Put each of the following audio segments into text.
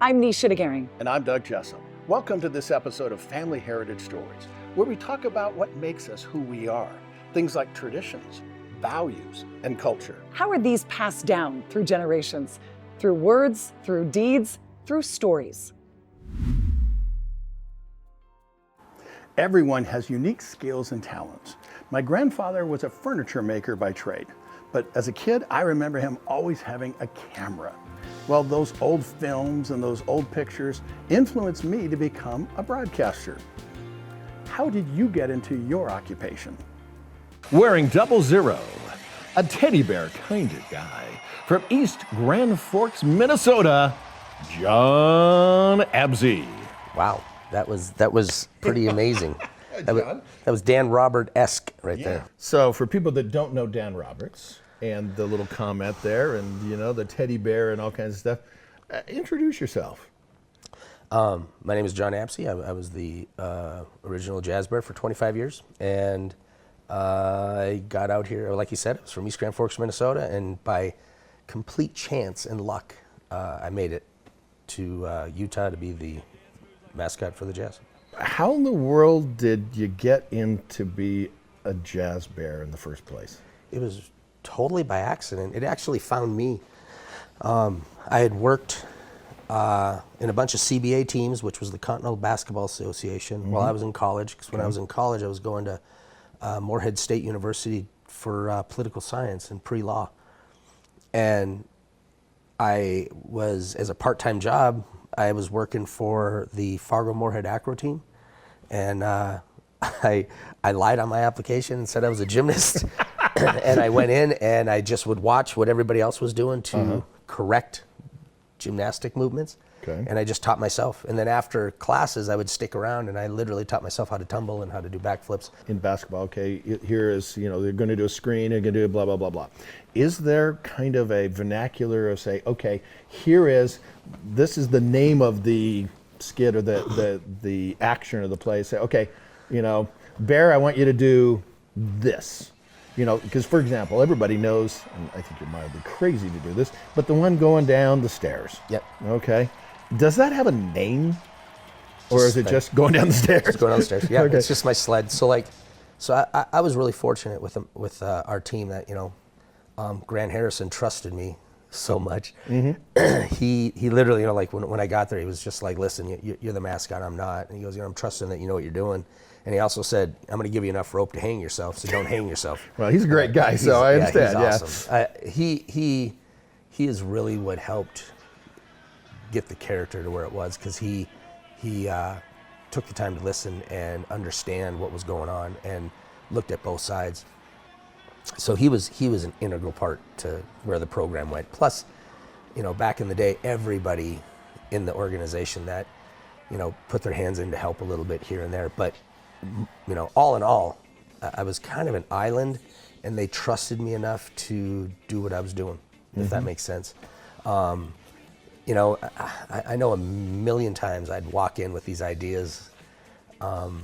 I'm Nisha DeGaring. And I'm Doug Jessop. Welcome to this episode of Family Heritage Stories, where we talk about what makes us who we are. Things like traditions, values, and culture. How are these passed down through generations? Through words, through deeds, through stories. Everyone has unique skills and talents. My grandfather was a furniture maker by trade, but as a kid, I remember him always having a camera. Well, those old films and those old pictures influenced me to become a broadcaster. How did you get into your occupation? Wearing 00, a teddy bear kind of guy. From East Grand Forks, Minnesota, John Absey. Wow, that was pretty amazing. That was Dan Robert-esque right there. So for people that don't know Dan Roberts and the little comment there and, you know, the teddy bear and all kinds of stuff, introduce yourself. My name is John Absey. I was the original jazz bear for 25 years. And I got out here, like you said, I was from East Grand Forks, Minnesota. And by complete chance and luck, I made it to Utah to be the mascot for the Jazz. How in the world did you get into be a jazz bear in the first place? It was totally by accident. It actually found me. I had worked in a bunch of CBA teams, which was the Continental Basketball Association, while I was in college. Because when I was in college, I was going to Morehead State University for political science and pre-law. And I was, as a part-time job, I was working for the Fargo-Moorhead Acro team. And I lied on my application and said I was a gymnast. And I went in and I just would watch what everybody else was doing to correct gymnastic movements. Okay. And I just taught myself. And then after classes, I would stick around and I literally taught myself how to tumble and how to do backflips. In basketball, okay, here is, you know, they're going to do a screen, they're going to do blah, blah, blah, blah. Is there kind of a vernacular of say, okay, this is the name of the skit or the action of the play. Say, okay, you know, Bear, I want you to do this. You know, because for example, everybody knows, and I think you're mildly crazy to do this, but the one going down the stairs. Yep. Okay. Does that have a name? Or is it just going down the stairs? Just going down the stairs. Yeah, Okay. It's just my sled. So I was really fortunate with our team that, you know, Grant Harrison trusted me so much. He literally, you know, like when I got there, he was just like, listen, you're the mascot, I'm not. And he goes, you know, I'm trusting that you know what you're doing. And he also said, I'm going to give you enough rope to hang yourself, so don't hang yourself. Well, he's a great guy, so I understand. He's awesome. He is really what helped get the character to where it was, because he took the time to listen and understand what was going on and looked at both sides. So he was an integral part to where the program went. Plus, you know, back in the day, everybody in the organization that, you know, put their hands in to help a little bit here and there. But, you know, all in all, I was kind of an island, and they trusted me enough to do what I was doing, if that makes sense. You know, I know a million times I'd walk in with these ideas on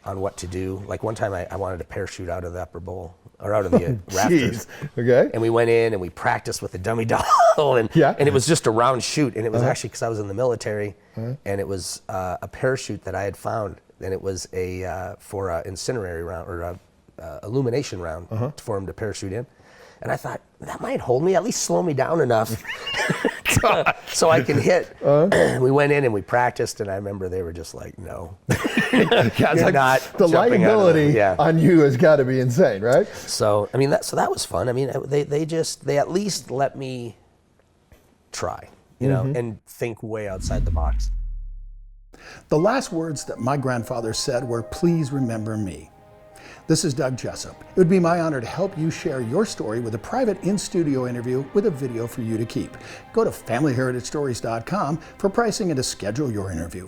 what to do. Like one time I wanted to parachute out of the upper bowl, or out of the rafters. Okay. And we went in and we practiced with a dummy doll, and it was just a round chute. And it was actually because I was in the military, and it was a parachute that I had found, and it was for an incendiary round, or a illumination round for him to parachute in. And I thought, that might hold me, at least slow me down enough so I can hit. We went in and we practiced, and I remember they were just like, no. You're not the jumping out of liability on you has got to be insane, right? So, I mean, that was fun. I mean, they at least let me try, you know, and think way outside the box. The last words that my grandfather said were, "Please remember me." This is Doug Jessop. It would be my honor to help you share your story with a private in-studio interview with a video for you to keep. Go to FamilyHeritageStories.com for pricing and to schedule your interview.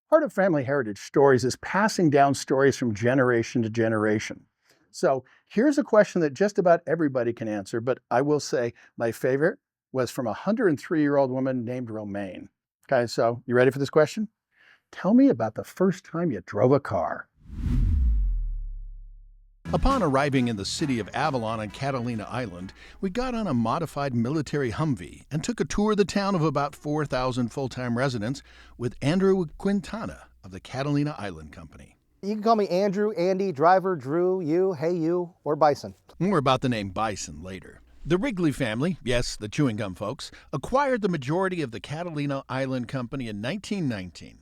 Part of Family Heritage Stories is passing down stories from generation to generation. So here's a question that just about everybody can answer, but I will say my favorite was from a 103-year-old woman named Romaine. Okay, so you ready for this question? Tell me about the first time you drove a car. Upon arriving in the city of Avalon on Catalina Island, we got on a modified military Humvee and took a tour of the town of about 4,000 full-time residents with Andrew Quintana of the Catalina Island Company. You can call me Andrew, Andy, Driver, Drew, you, hey you, or Bison. More about the name Bison later. The Wrigley family, yes, the chewing gum folks, acquired the majority of the Catalina Island Company in 1919,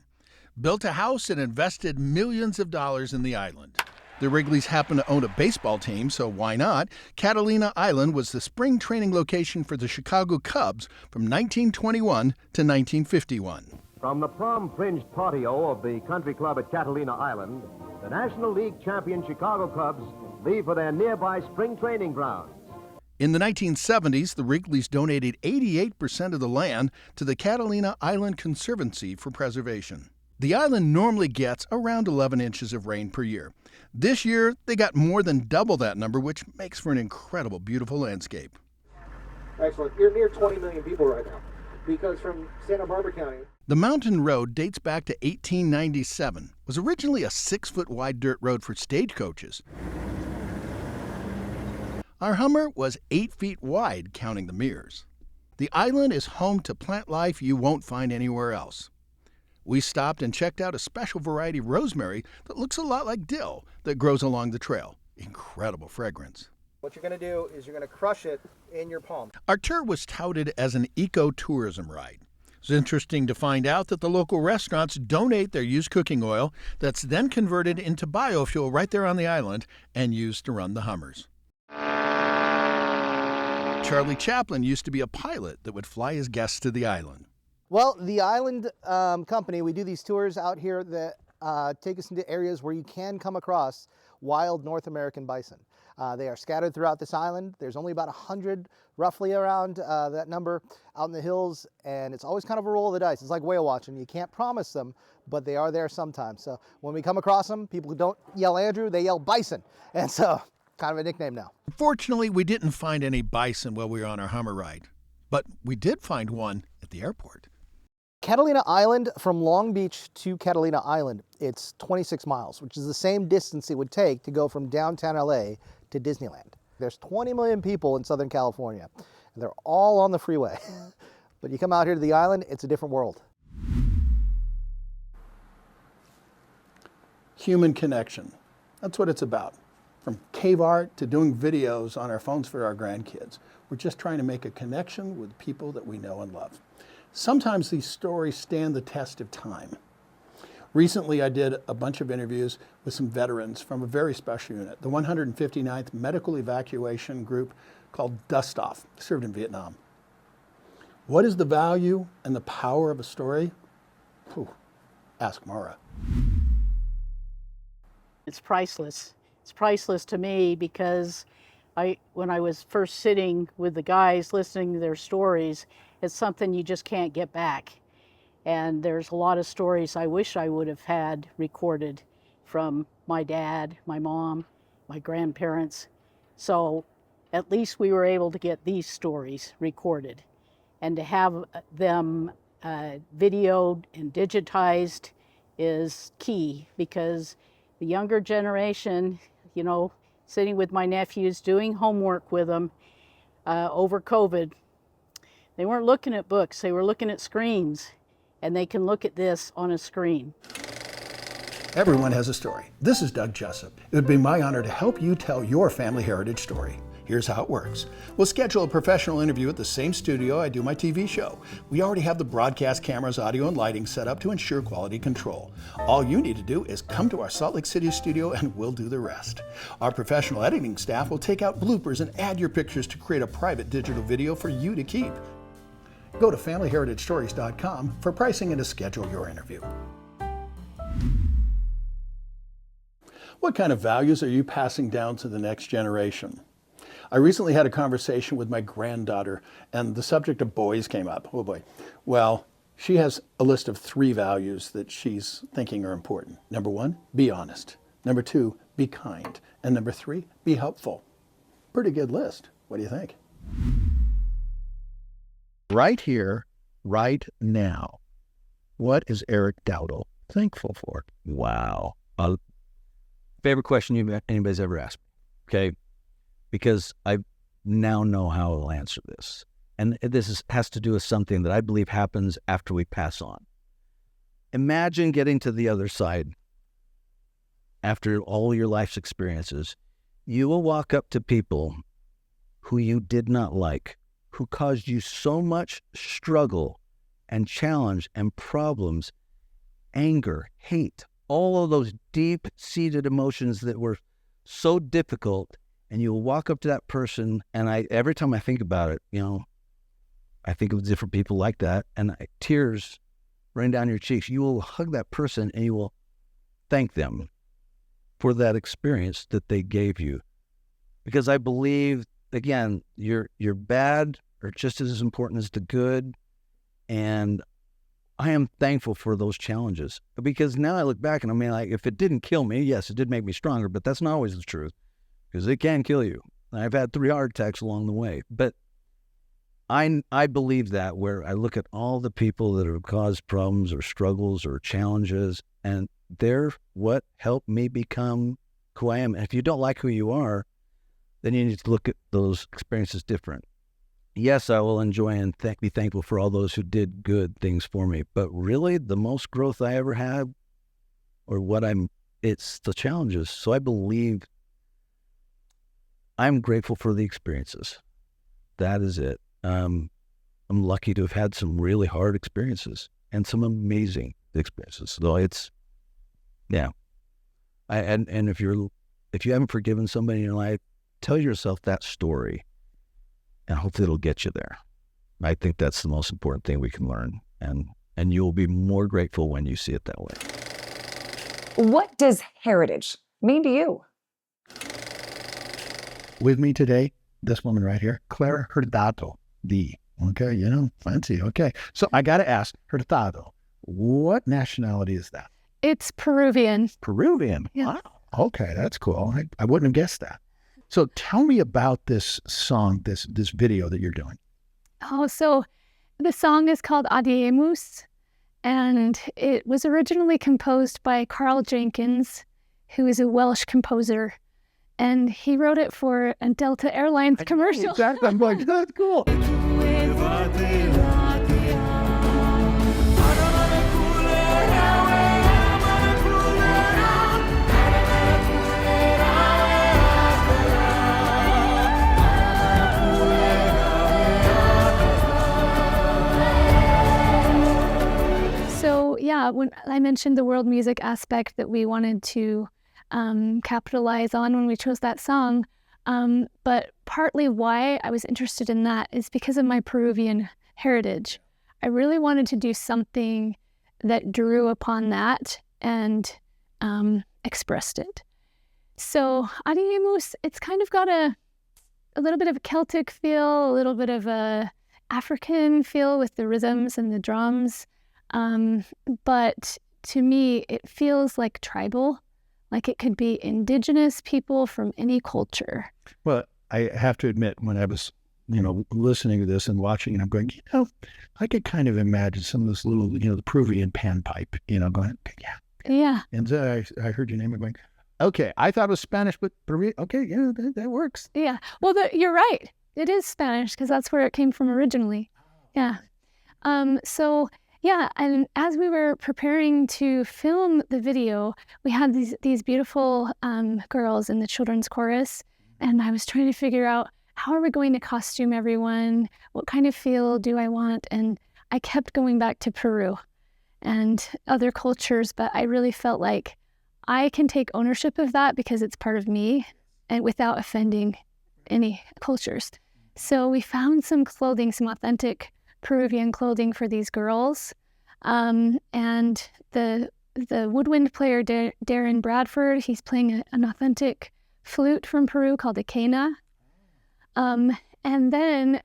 built a house and invested millions of dollars in the island. The Wrigleys happen to own a baseball team, so why not? Catalina Island was the spring training location for the Chicago Cubs from 1921 to 1951. From the prom-fringed patio of the country club at Catalina Island, the National League champion Chicago Cubs leave for their nearby spring training grounds. In the 1970s, the Wrigleys donated 88% of the land to the Catalina Island Conservancy for preservation. The island normally gets around 11 inches of rain per year. This year, they got more than double that number, which makes for an incredible, beautiful landscape. Excellent. You're near 20 million people right now, because from Santa Barbara County. The mountain road dates back to 1897. It was originally a 6-foot wide dirt road for stagecoaches. Our Hummer was 8 feet wide, counting the mirrors. The island is home to plant life you won't find anywhere else. We stopped and checked out a special variety of rosemary that looks a lot like dill that grows along the trail. Incredible fragrance. What you're going to do is you're going to crush it in your palm. Our tour was touted as an eco-tourism ride. It's interesting to find out that the local restaurants donate their used cooking oil that's then converted into biofuel right there on the island and used to run the Hummers. Charlie Chaplin used to be a pilot that would fly his guests to the island. Well, the Island Company, we do these tours out here that take us into areas where you can come across wild North American bison. They are scattered throughout this island. There's only about 100 roughly around that number out in the hills, and it's always kind of a roll of the dice. It's like whale watching. You can't promise them, but they are there sometimes. So when we come across them, people don't yell Andrew, they yell bison. And so kind of a nickname now. Fortunately, we didn't find any bison while we were on our Hummer ride, but we did find one at the airport. Catalina Island, from Long Beach to Catalina Island, it's 26 miles, which is the same distance it would take to go from downtown LA to Disneyland. There's 20 million people in Southern California, and they're all on the freeway. But you come out here to the island, it's a different world. Human connection. That's what it's about. From cave art to doing videos on our phones for our grandkids. We're just trying to make a connection with people that we know and love. Sometimes these stories stand the test of time. Recently, I did a bunch of interviews with some veterans from a very special unit, the 159th Medical Evacuation Group called Dust Off, served in Vietnam. What is the value and the power of a story? Whew. Ask Mara. It's priceless. It's priceless to me because when I was first sitting with the guys listening to their stories, it's something you just can't get back. And there's a lot of stories I wish I would have had recorded from my dad, my mom, my grandparents. So at least we were able to get these stories recorded. And to have them videoed and digitized is key, because the younger generation, sitting with my nephews, doing homework with them over COVID, they weren't looking at books, they were looking at screens, and they can look at this on a screen. Everyone has a story. This is Doug Jessop. It would be my honor to help you tell your family heritage story. Here's how it works. We'll schedule a professional interview at the same studio I do my TV show. We already have the broadcast cameras, audio, and lighting set up to ensure quality control. All you need to do is come to our Salt Lake City studio and we'll do the rest. Our professional editing staff will take out bloopers and add your pictures to create a private digital video for you to keep. Go to FamilyHeritageStories.com for pricing and to schedule your interview. What kind of values are you passing down to the next generation? I recently had a conversation with my granddaughter, and the subject of boys came up. Oh boy. Well, she has a list of 3 values that she's thinking are important. Number 1, be honest. Number 2, be kind. And number 3, be helpful. Pretty good list. What do you think? Right here, right now. What is Eric Dowdle thankful for? Wow. Favorite question anybody's ever asked me. okay? Because I now know how I'll answer this. And has to do with something that I believe happens after we pass on. Imagine getting to the other side after all your life's experiences. You will walk up to people who you did not like, who caused you so much struggle and challenge and problems, anger, hate, all of those deep-seated emotions that were so difficult, and you will walk up to that person, and every time I think about it, I think of different people like that, and tears run down your cheeks. You will hug that person, and you will thank them for that experience that they gave you. Because I believe, again, your bad are just as important as the good, and I am thankful for those challenges. Because now I look back, and I mean, like, if it didn't kill me, yes, it did make me stronger, but that's not always the truth, because it can kill you. I've had 3 heart attacks along the way, but I believe that, where I look at all the people that have caused problems or struggles or challenges, and they're what helped me become who I am. And if you don't like who you are, then you need to look at those experiences different. Yes, I will enjoy and be thankful for all those who did good things for me. But really, the most growth I ever had, it's the challenges. So I believe I'm grateful for the experiences. That is it. I'm lucky to have had some really hard experiences and some amazing experiences. So and if you haven't forgiven somebody in your life, tell yourself that story, and hopefully it'll get you there. I think that's the most important thing we can learn, and you'll be more grateful when you see it that way. What does heritage mean to you? With me today, this woman right here, Clara Hurtado. Okay, fancy. Okay. So I got to ask, Hurtado, what nationality is that? It's Peruvian. Peruvian? Yeah. Wow. Okay, that's cool. I wouldn't have guessed that. So tell me about this song, this video that you're doing. Oh, so the song is called Adiemus, and it was originally composed by Carl Jenkins, who is a Welsh composer. And he wrote it for a Delta Airlines commercial. Exactly. I'm like, that's cool. So yeah, when I mentioned the world music aspect that we wanted to capitalize on when we chose that song, but partly why I was interested in that is because of my Peruvian heritage. I really wanted to do something that drew upon that and expressed it. So Adiemus, it's kind of got a little bit of a Celtic feel, a little bit of a African feel with the rhythms and the drums, but to me it feels like tribal. Like it could be indigenous people from any culture. Well, I have to admit, when I was, listening to this and watching, and I'm going, I could kind of imagine some of this little, the Peruvian panpipe, going, yeah. Yeah. And so I heard your name and going, okay, I thought it was Spanish, but Peruvian, okay, yeah, that works. Yeah. Well, you're right. It is Spanish because that's where it came from originally. Yeah. Yeah, and as we were preparing to film the video, we had these beautiful girls in the children's chorus, and I was trying to figure out, how are we going to costume everyone? What kind of feel do I want? And I kept going back to Peru and other cultures, but I really felt like I can take ownership of that because it's part of me, and without offending any cultures. So we found some clothing, some authentic Peruvian clothing for these girls, and the woodwind player Darren Bradford, he's playing an authentic flute from Peru called a quena. And then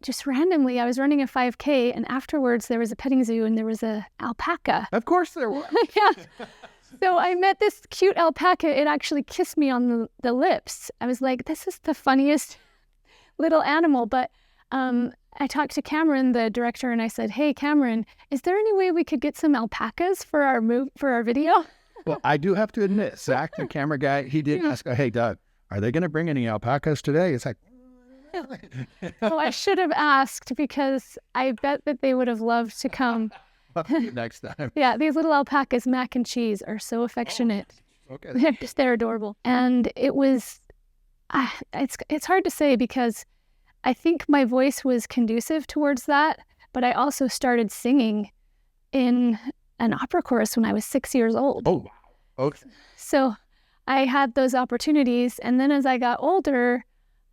just randomly, I was running a 5K, and afterwards there was a petting zoo and there was a alpaca. Of course there was. Yeah. So I met this cute alpaca. It actually kissed me on the lips. I was like, this is the funniest little animal. But I talked to Cameron, the director, and I said, hey, Cameron, is there any way we could get some alpacas for our video? Well, I do have to admit, Zach, the camera guy, he did ask, hey, Doug, are they going to bring any alpacas today? It's like, Oh, I should have asked because I bet that they would have loved to come. next time. Yeah, these little alpacas, Mac and Cheese, are so affectionate. Okay. They're adorable. And it was, it's hard to say because I think my voice was conducive towards that, but I also started singing in an opera chorus when I was 6 years old. Oh, wow. Okay. So I had those opportunities. And then as I got older,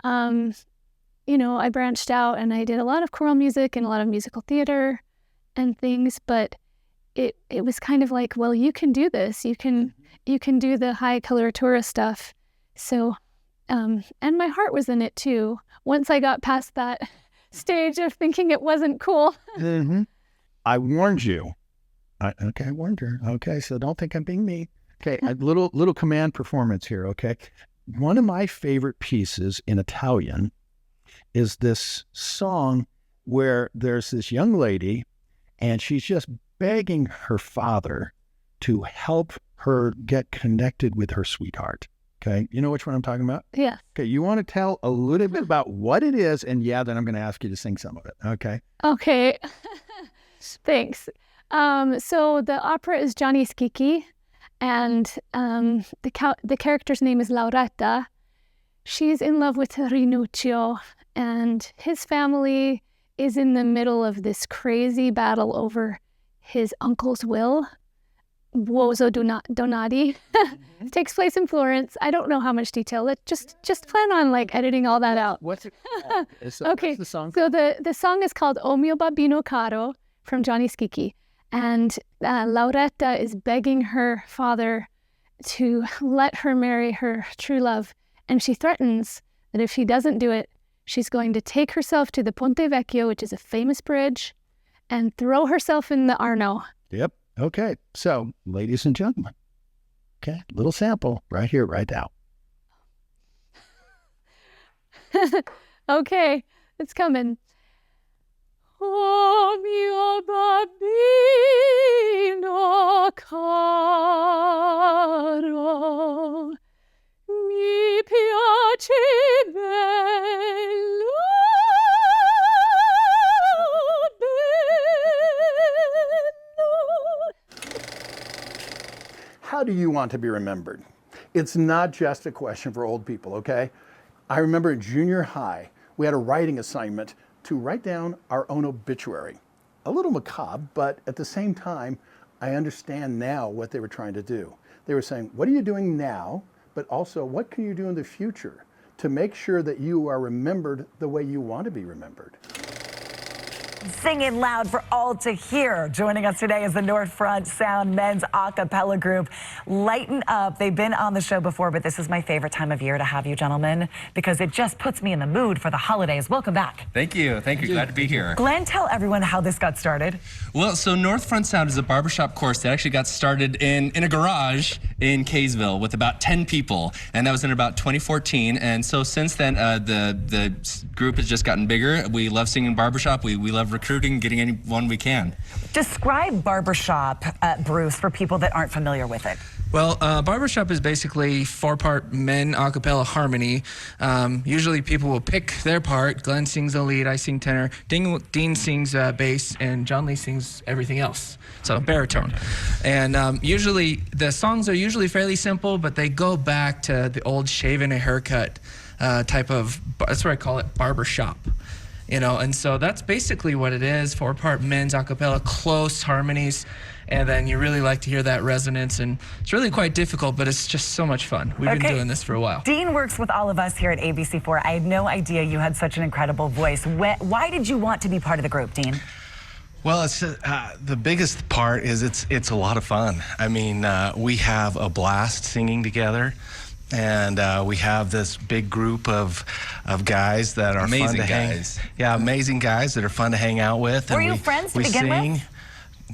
I branched out and I did a lot of choral music and a lot of musical theater and things, but it was kind of like, well, you can do this. You can do the high coloratura stuff. So, and my heart was in it too. Once I got past that stage of thinking it wasn't cool. Mm-hmm. I warned you. I warned her. Okay, so don't think I'm being mean. Okay, a little command performance here, okay? One of my favorite pieces in Italian is this song where there's this young lady and she's just begging her father to help her get connected with her sweetheart. Okay, you know which one I'm talking about? Yeah. Okay, you want to tell a little bit about what it is, and then I'm going to ask you to sing some of it, okay? Okay, thanks. So the opera is Gianni Schicchi, and the character's name is Lauretta. She's in love with Rinuccio, and his family is in the middle of this crazy battle over his uncle's will. Wozo Donati. It takes place in Florence. I don't know how much detail. Just plan on editing all that out. What's it called? Okay, What's the song? So the song is called O mio bambino caro from Gianni Schicchi. And Lauretta is begging her father to let her marry her true love. And she threatens that if he doesn't do it, she's going to take herself to the Ponte Vecchio, which is a famous bridge, and throw herself in the Arno. Yep. Okay. So, ladies and gentlemen, okay, little sample right here, right now. Okay, it's coming. O mio bambino caro, mi piace bello, How do you want to be remembered? It's not just a question for old people, okay? I remember in junior high, we had a writing assignment to write down our own obituary. A little macabre, but at the same time, I understand now what they were trying to do. They were saying, what are you doing now? But also, what can you do in the future to make sure that you are remembered the way you want to be remembered? Singing loud for all to hear. Joining us today is the North Front Sound men's a cappella group, Lighten Up. They've been on the show before, but this is my favorite time of year to have you gentlemen because it just puts me in the mood for the holidays. Welcome back. Thank you. Thank you. Glad to be here. Glenn, tell everyone how this got started. Well, so North Front Sound is a barbershop course that actually got started in a garage in Kaysville with about 10 people, and that was in about 2014. And so since then, the group has just gotten bigger. We love singing barbershop. We love recruiting, getting anyone we can. Describe barbershop, Bruce, for people that aren't familiar with it. Well, barbershop is basically 4-part men a cappella harmony. Usually people will pick their part. Glenn sings the lead, I sing tenor, Dean sings bass, and John Lee sings everything else. So baritone. And usually the songs are usually fairly simple, but they go back to the old shave and a haircut type of, that's what I call it, barbershop. And so that's basically what it is, 4-part men's a cappella, close harmonies, and then you really like to hear that resonance, and it's really quite difficult, but it's just so much fun. We've been doing this for a while. Dean works with all of us here at ABC4. I had no idea you had such an incredible voice. Why did you want to be part of the group, Dean? Well, it's the biggest part is it's a lot of fun. I mean, we have a blast singing together. And we have this big group of guys that are amazing fun to guys. Amazing guys that are fun to hang out with. Were you friends to begin with?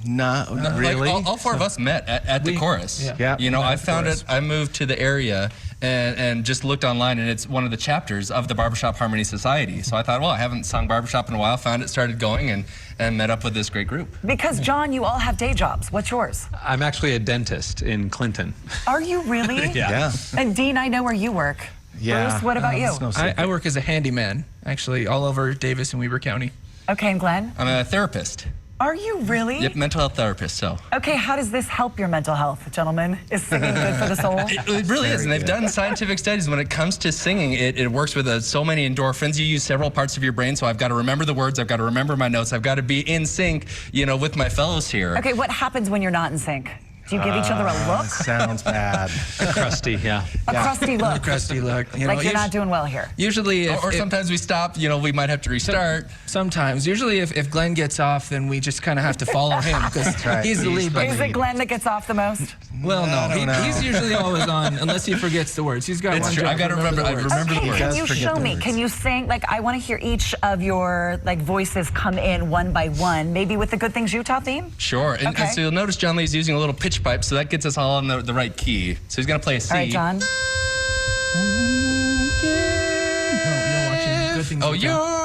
Not really. Like all 4 of us met at the chorus. Yeah. I found it. I moved to the area and just looked online, and it's one of the chapters of the Barbershop Harmony Society. So I thought, well, I haven't sung barbershop in a while. Found it, started going, and met up with this great group. Because John, you all have day jobs. What's yours? I'm actually a dentist in Clinton. Are you really? Yeah. And Dean, I know where you work. Yeah. Bruce, what about you? it's no secret. I work as a handyman, actually, all over Davis and Weber County. Okay, and Glenn? I'm a therapist. Are you really? Yep, mental health therapist, so. Okay, how does this help your mental health, gentlemen? Is singing good for the soul? It really is, and they've done scientific studies. When it comes to singing, it works with so many endorphins. You use several parts of your brain, so I've got to remember the words, I've got to remember my notes, I've got to be in sync, with my fellows here. Okay, what happens when you're not in sync? Do you give each other a look? Sounds bad. Crusty, yeah. A crusty look. A crusty look. Like you're not doing well here. Usually, or sometimes we stop, we might have to restart. Sometimes. Usually, if Glenn gets off, then we just kind of have to follow him because he's the lead. Is it Glenn that gets off the most? Well, no. He's usually always on, unless he forgets the words. He's got one job. I got to remember the words. Can you show me? Can you sing? Like, I want to hear each of your voices come in one by one, maybe with the Good Things Utah theme? Sure. And so you'll notice John Lee's using a little pitch pipe, so that gets us all on the right key. So he's going to play a C. All right, John.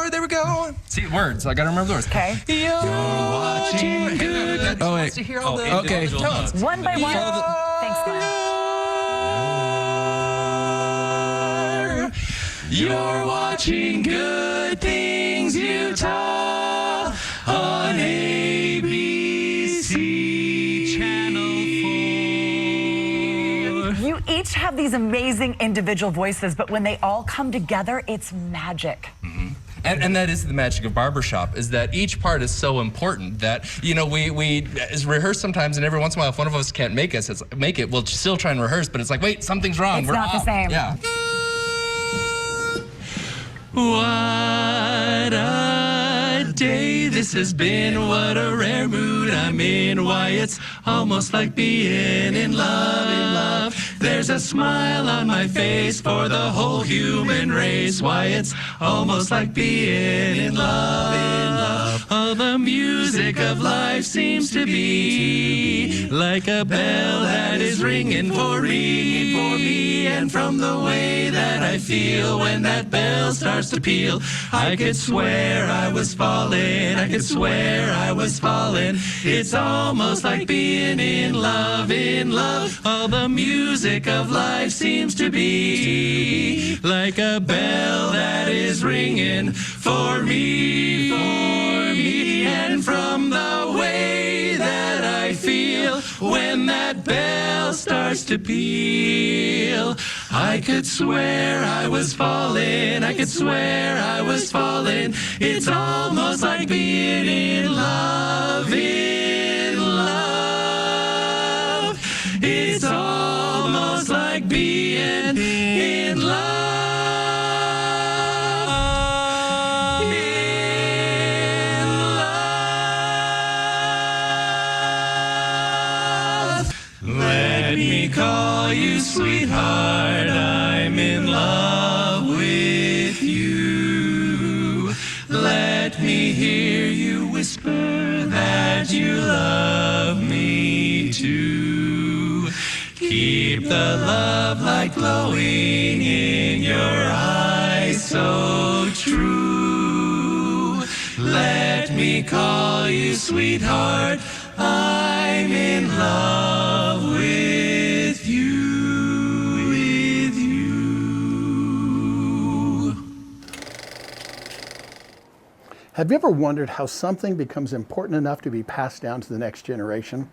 There we go. See, words. I got to remember the words. Okay. You're watching good. Oh, wait. To hear all the okay. tones. One by one. Thanks, Glenn. You're watching Good Things Utah on ABC Channel 4. You each have these amazing individual voices, but when they all come together, it's magic. Mm-hmm. And that is the magic of barbershop, is that each part is so important that, we rehearse sometimes, and every once in a while, if one of us can't make it, we'll still try and rehearse, but it's like, wait, something's wrong. It's not the same. Yeah. What a day this has been, what a rare mood I'm in, why it's almost like being in love, There's a smile on my face for the whole human race, why it's almost like being in love, Oh, the music of life seems to be like a bell that is ringing for me, and from the way that I feel when that bell starts to peal, I could swear I was falling, it's almost like being in love, Oh, the music of life seems to be like a bell that is ringing for me, and from the way that I feel when that bell starts to peal, I could swear I was falling, it's almost like being in love, It's almost like being in love. Let me call you sweetheart, I'm in love with you. Let me hear you whisper that you love me too. Keep the love light glowing in your eyes so true. Let me call you sweetheart, I'm in love with you, Have you ever wondered how something becomes important enough to be passed down to the next generation?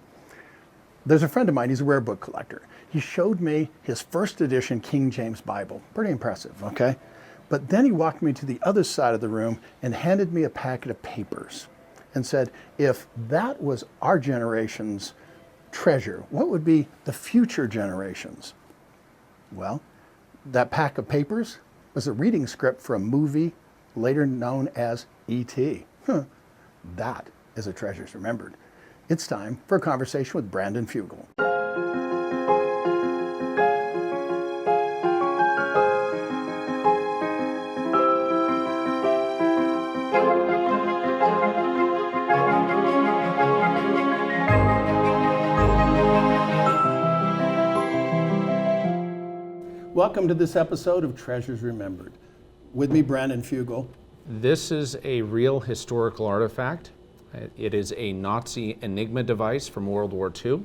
There's a friend of mine, he's a rare book collector. He showed me his first edition King James Bible. Pretty impressive, okay? But then he walked me to the other side of the room and handed me a packet of papers and said, if that was our generation's treasure, what would be the future generations? Well, that pack of papers was a reading script for a movie later known as E.T. That is a Treasures Remembered. It's time for a conversation with Brandon Fugel. Welcome to this episode of Treasures Remembered. With me, Brandon Fugel. This is a real historical artifact. It is a Nazi Enigma device from World War II.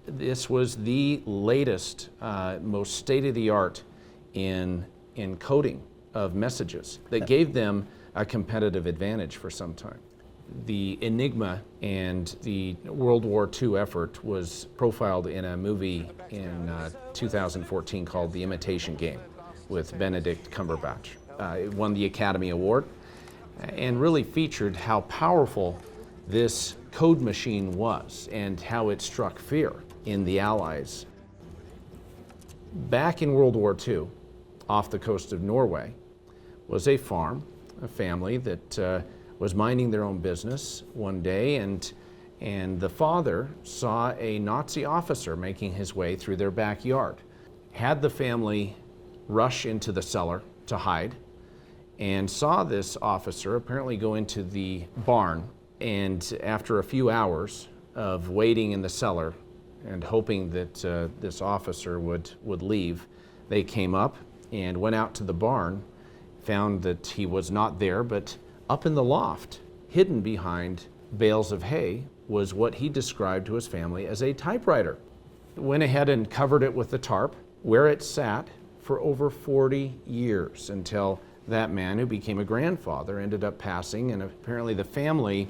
This was the latest, most state-of-the-art in encoding of messages that gave them a competitive advantage for some time. The Enigma and the World War II effort was profiled in a movie in 2014 called The Imitation Game with Benedict Cumberbatch. It won the Academy Award and really featured how powerful this code machine was and how it struck fear in the Allies. Back in World War II, off the coast of Norway, was a farm, a family that was minding their own business one day, and the father saw a Nazi officer making his way through their backyard. Had the family rush into the cellar to hide, and saw this officer apparently go into the barn, and after a few hours of waiting in the cellar and hoping that this officer would leave, they came up and went out to the barn, found that he was not there, but up in the loft, hidden behind bales of hay, was what he described to his family as a typewriter. Went ahead and covered it with the tarp, where it sat for over 40 years until that man, who became a grandfather, ended up passing, and apparently the family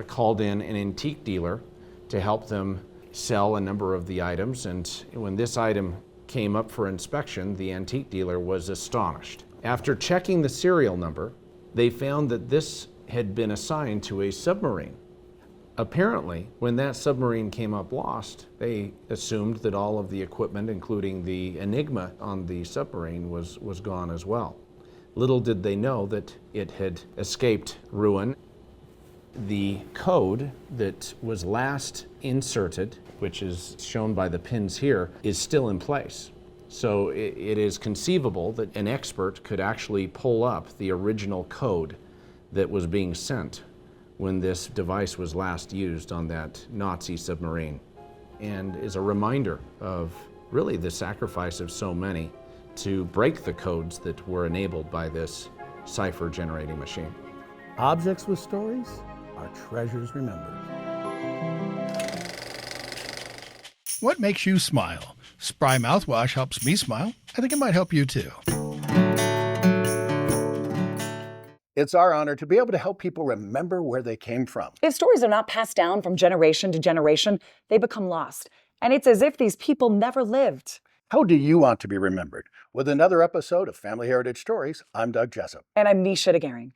called in an antique dealer to help them sell a number of the items, and when this item came up for inspection, the antique dealer was astonished. After checking the serial number, they found that this had been assigned to a submarine. Apparently, when that submarine came up lost, they assumed that all of the equipment, including the Enigma on the submarine, was gone as well. Little did they know that it had escaped ruin. The code that was last inserted, which is shown by the pins here, is still in place. So it is conceivable that an expert could actually pull up the original code that was being sent when this device was last used on that Nazi submarine, and is a reminder of really the sacrifice of so many to break the codes that were enabled by this cipher generating machine. Objects with stories are treasures remembered. What makes you smile? Spry mouthwash helps me smile. I think it might help you too. It's our honor to be able to help people remember where they came from. If stories are not passed down from generation to generation, they become lost. And it's as if these people never lived. How do you want to be remembered? With another episode of Family Heritage Stories, I'm Doug Jessop. And I'm Nisha DeGaring.